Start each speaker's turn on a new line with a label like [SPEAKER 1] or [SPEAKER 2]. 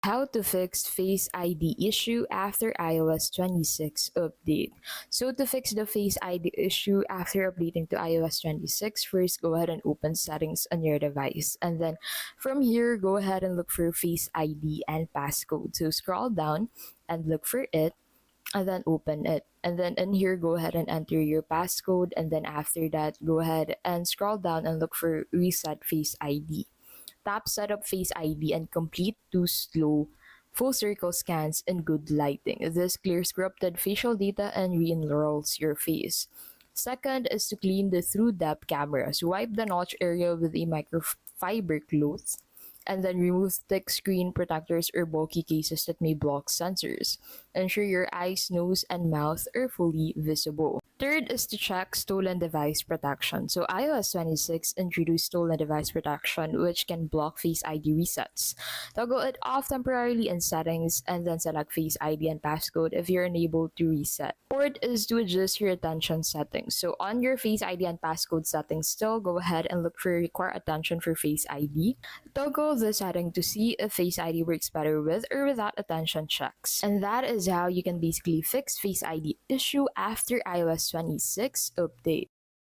[SPEAKER 1] How to fix Face ID issue after iOS 26 update. So to fix the Face ID issue after updating to iOS 26, first go ahead and open settings on your device. And then from here, go ahead and look for Face ID and passcode. So scroll down and look for it and then open it. And then in here, go ahead and enter your passcode. And then after that, go ahead and scroll down and look for Reset Face ID. Tap Setup Face ID and complete two slow full circle scans in good lighting. This clears corrupted facial data and re-enrolls your face. Second is to clean the through depth camera. Swipe the notch area with a microfiber cloth and then remove thick screen protectors or bulky cases that may block sensors. Ensure your eyes, nose, and mouth are fully visible. Third is to check stolen device protection. So iOS 26 introduced stolen device protection, which can block Face ID resets. Toggle it off temporarily in settings and then select Face ID and passcode if you're unable to reset. Fourth is to adjust your attention settings. So on your Face ID and passcode settings still, go ahead and look for require attention for Face ID. Toggle the setting to see if Face ID works better with or without attention checks. And that is how you can basically fix Face ID issue after iOS 26 update.